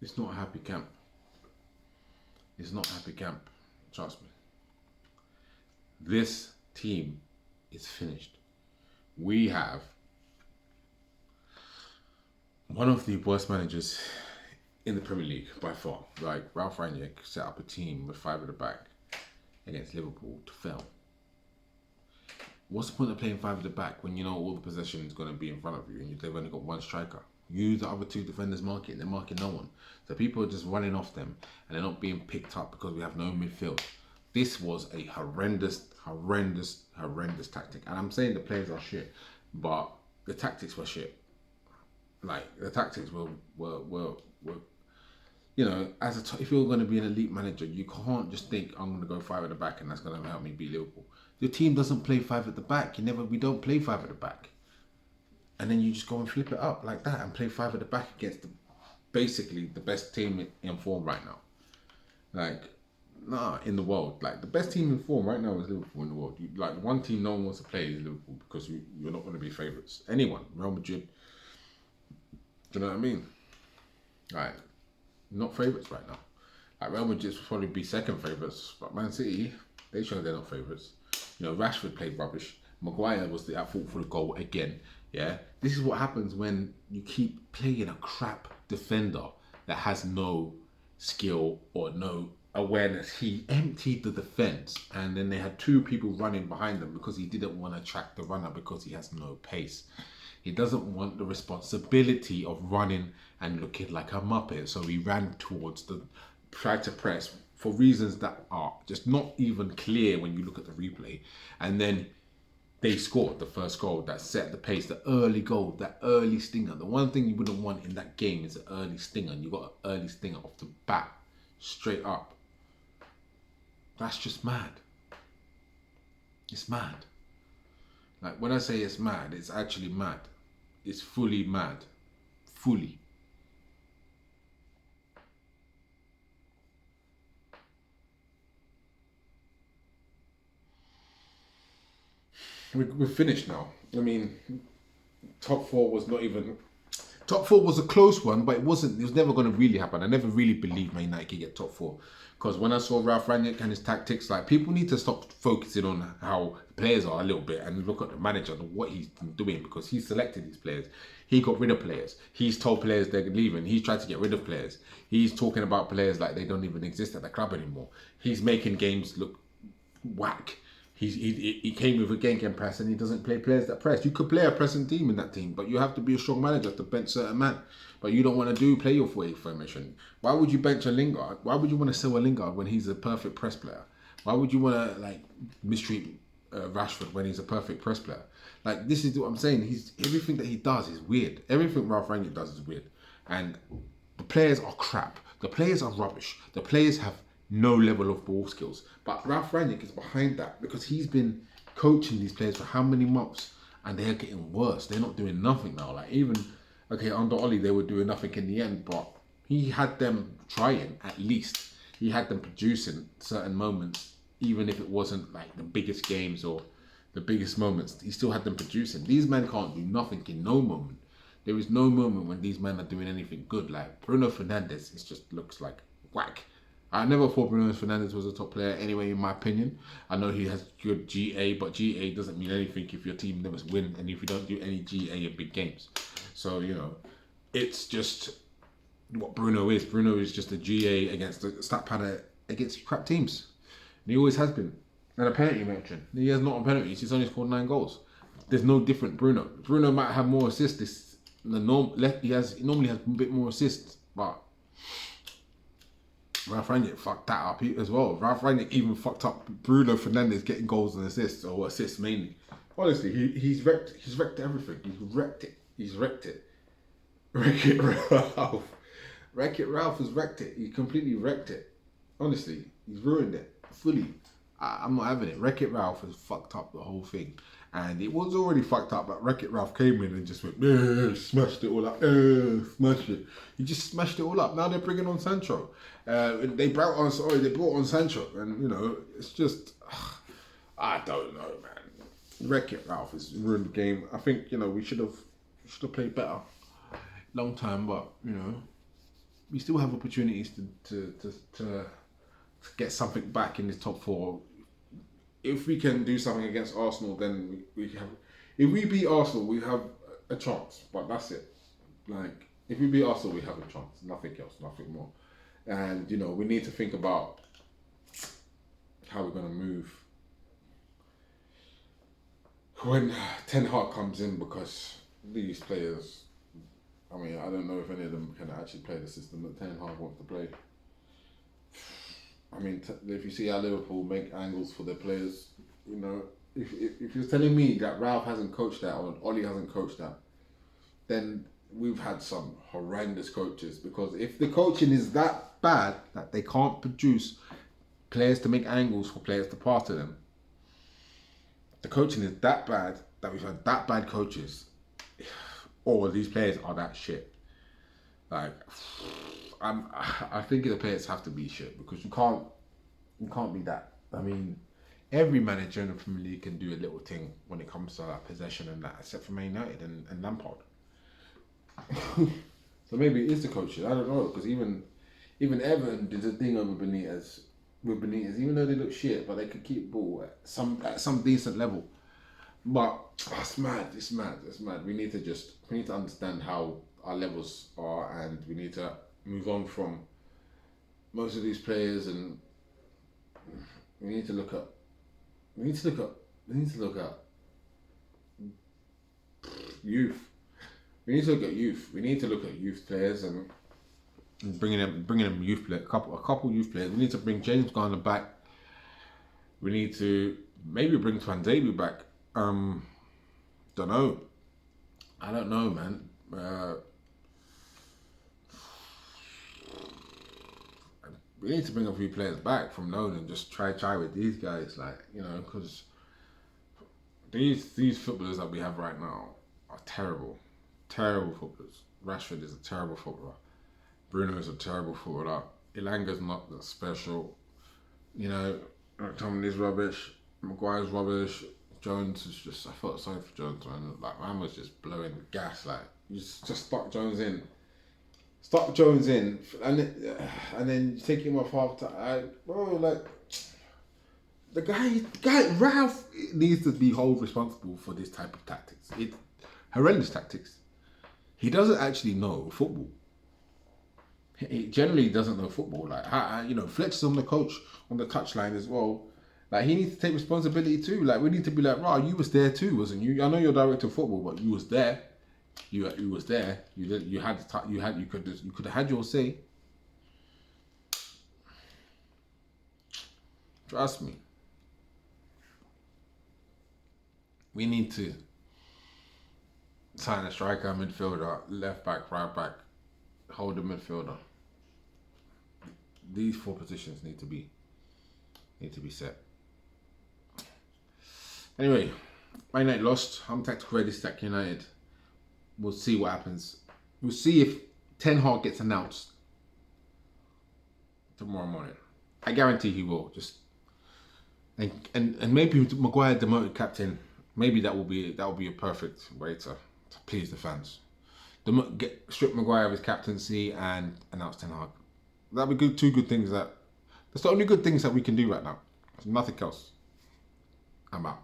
It's not a happy camp. It's not a happy camp. Trust me. This team is finished. We have one of the worst managers in the Premier League by far. Like Ralf Rangnick set up a team with five at the back against Liverpool to fail. What's the point of playing five at the back when you know all the possession is going to be in front of you and they've only got one striker? You, the other two defenders, marking. They're marking no one. So people are just running off them and they're not being picked up because we have no midfield. This was a horrendous tactic. And I'm saying the players are shit, but the tactics were shit. Like the tactics were you know, if you're going to be an elite manager, you can't just think I'm going to go five at the back and that's going to help me beat Liverpool. Your team doesn't play five at the back. We don't play five at the back. And then you just go and flip it up like that and play five at the back against basically the best team in form right now. Like, in the world. Like, the best team in form right now is Liverpool in the world. Like, the one team no one wants to play is Liverpool because you're not going to be favourites. Anyone, Real Madrid, do you know what I mean? Like, not favourites right now. Like, Real Madrid will probably be second favourites, but Man City, they show they're not favourites. You know, Rashford played rubbish. Maguire was at fault for the goal again. Yeah, this is what happens when you keep playing a crap defender that has no skill or no awareness. He emptied the defense, and then they had two people running behind them because he didn't want to track the runner because he has no pace. He doesn't want the responsibility of running and looking like a muppet, so he ran towards tried to press for reasons that are just not even clear when you look at the replay. And then they scored the first goal that set the pace, the early goal, that early stinger. The one thing you wouldn't want in that game is an early stinger. And you got an early stinger off the bat, straight up. That's just mad. It's mad. Like, when I say it's mad, it's actually mad. It's fully mad. Fully. We're finished now. I mean, top four was not even... Top four was a close one, but it wasn't. It was never going to really happen. I never really believed Man United could get top four. Because when I saw Ralf Rangnick and his tactics, like, people need to stop focusing on how players are a little bit and look at the manager and what he's doing, because he selected these players. He got rid of players. He's told players they're leaving. He's tried to get rid of players. He's talking about players like they don't even exist at the club anymore. He's making games look whack. He came with a game press and he doesn't play players that press. You could play a pressing team in that team, but you have to be a strong manager to bench certain man. But you don't want to play your 4-8 formation. Why would you bench a Lingard? Why would you want to sell a Lingard when he's a perfect press player? Why would you want to mistreat Rashford when he's a perfect press player? Like, this is what I'm saying. Everything that he does is weird. Everything Ralf Rangnick does is weird. And the players are crap. The players are rubbish. The players have no level of ball skills. But Ralf Rangnick is behind that because he's been coaching these players for how many months, and they're getting worse. They're not doing nothing now. Like, even, okay, under Oli, they were doing nothing in the end, but he had them trying at least. He had them producing certain moments, even if it wasn't like the biggest games or the biggest moments. He still had them producing. These men can't do nothing in no moment. There is no moment when these men are doing anything good. Like Bruno Fernandes, it just looks like whack. I never thought Bruno Fernandes was a top player anyway, in my opinion. I know he has good GA, but GA doesn't mean anything if your team never win and if you don't do any GA in big games. So, you know, it's just what Bruno is. Bruno is just a GA against the stat pattern against crap teams. And he always has been. And a penalty mention. He has not on penalties. He's only scored 9 goals. There's no different Bruno. Bruno might have more assists. He normally has a bit more assists, but Ralf Rangnick fucked that up as well. Ralf Rangnick even fucked up Bruno Fernandes getting goals and assists, or assists mainly. Honestly, he's wrecked everything. He's wrecked it. Wreck-It Ralph. Wreck-It Ralph has wrecked it. He completely wrecked it. Honestly, he's ruined it fully. I'm not having it. Wreck-It Ralph has fucked up the whole thing. And it was already fucked up, but Wreck-It Ralph came in and just went, smashed it all up, smashed it. He just smashed it all up. Now they're bringing on Sancho. They brought on Sancho. And, you know, it's just, I don't know, man. Wreck-It Ralph has ruined the game. I think, you know, we should have played better. Long time, but, you know, we still have opportunities to get something back in this top four. If we can do something against Arsenal, then we have. If we beat Arsenal, we have a chance. But that's it. Like, if we beat Arsenal, we have a chance. Nothing else, nothing more. And, you know, we need to think about how we're going to move when Ten Hag comes in, because these players, I mean, I don't know if any of them can actually play the system that Ten Hag wants to play. I mean, if you see how Liverpool make angles for their players, you know, if you're telling me that Ralf hasn't coached that or Ollie hasn't coached that, then we've had some horrendous coaches. Because if the coaching is that bad that they can't produce players to make angles for players to pass to them, the coaching is that bad that we've had that bad coaches, or these players are that shit. Like, I think the players have to be shit, because you can't be that. I mean, every manager in the Premier League can do a little thing when it comes to like possession and that, except for Man United and Lampard. So maybe it is the coaching. I don't know, because even Everton did a thing over Benitez. With Benitez, even though they look shit, but they could keep the ball at some decent level. But it's mad. We need to understand how our levels are, and we need to move on from most of these players, and we need to look at youth. We need to look at youth. We need to look at youth players and bringing them youth players, a couple youth players. We need to bring James Garner back. We need to maybe bring Twanzebe back. Don't know. I don't know, man. We need to bring a few players back from loan and just try with these guys, like, you know, because these footballers that we have right now are terrible footballers. Rashford is a terrible footballer. Bruno is a terrible footballer. Ilanga's not that special. You know, McTominay's rubbish. Maguire's rubbish. Jones is just, I felt sorry for Jones, man. Like, man was just blowing the gas. Like, you just stuck Jones in. And then take him off half time. The guy, Ralf needs to be held responsible for this type of tactics. It's horrendous tactics. He doesn't actually know football. He generally doesn't know football. Like, you know, Fletcher's on the coach on the touchline as well. Like, he needs to take responsibility too. Like, we need to be like, "Wow, you was there too, wasn't you? I know you're director of football, but you was there. You was there. You could have had your say. Trust me. We need to sign a striker, midfielder, left back, right back, hold the midfielder. These four positions need to be set. Anyway, Man United lost. I'm tactical ready to stack United. We'll see what happens. We'll see if Ten Hag gets announced tomorrow morning. I guarantee he will. And maybe Maguire demoted captain. Maybe that will be a perfect way to please the fans. Strip Maguire of his captaincy and announce Ten Hag. That'd be good. Two good things. That's the only good things that we can do right now. There's nothing else. I'm out.